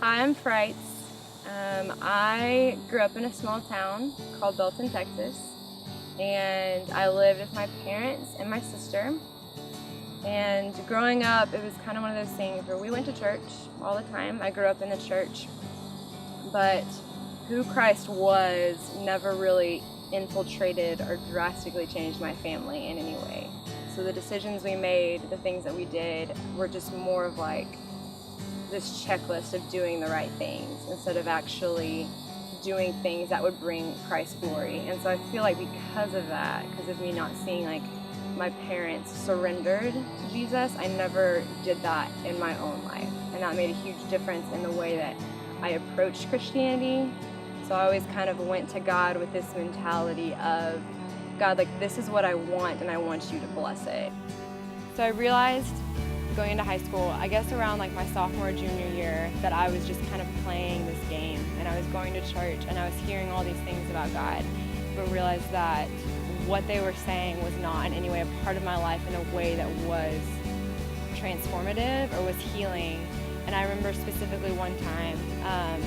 Hi, I'm Frights. I grew up in a small town called Belton, Texas, and I lived with my parents and my sister. And growing up, it was kind of one of those things where we went to church all the time. I grew up in the church, but who Christ was never really infiltrated or drastically changed my family in any way. So the decisions we made, the things that we did, were just more of like this checklist of doing the right things instead of actually doing things that would bring Christ glory. And so I feel like because of that, because of me not seeing like my parents surrendered to Jesus, I never did that in my own life. And that made a huge difference in the way that I approached Christianity. So I always kind of went to God with this mentality of, God, like, this is what I want and I want you to bless it. So I realized going into high school, I guess around like my sophomore, junior year, that I was just kind of playing this game, and I was going to church and I was hearing all these things about God, but realized that what they were saying was not in any way a part of my life in a way that was transformative or was healing. And I remember specifically one time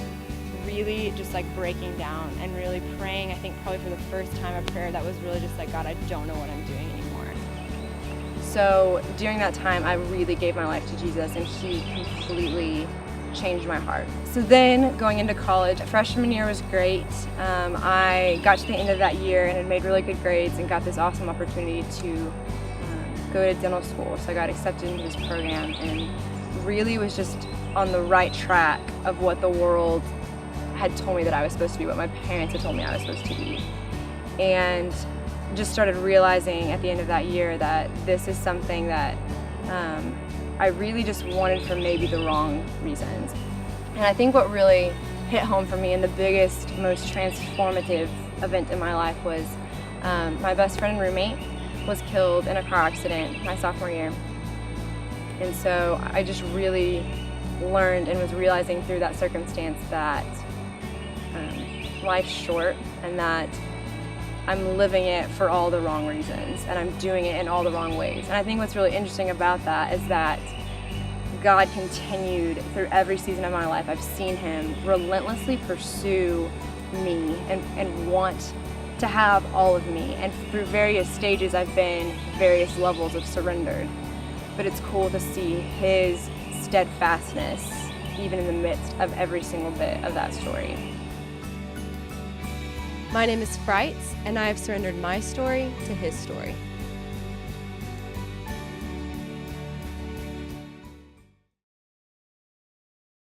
really just like breaking down and really praying, I think probably for the first time a prayer that was really just like, God, I don't know what I'm doing anymore. So during that time, I really gave my life to Jesus, and He completely changed my heart. So then going into college, freshman year was great. I got to the end of that year and had made really good grades and got this awesome opportunity to go to dental school. So I got accepted into this program and really was just on the right track of what the world had told me that I was supposed to be, what my parents had told me I was supposed to be. And just started realizing at the end of that year that this is something that I really just wanted for maybe the wrong reasons. And I think what really hit home for me and the biggest, most transformative event in my life was my best friend and roommate was killed in a car accident my sophomore year. And so I just really learned and was realizing through that circumstance that life's short and that I'm living it for all the wrong reasons, and I'm doing it in all the wrong ways. And I think what's really interesting about that is that God continued through every season of my life. I've seen Him relentlessly pursue me and want to have all of me. And through various stages, I've been various levels of surrendered. But it's cool to see His steadfastness even in the midst of every single bit of that story. My name is Frights, and I have surrendered my story to His story.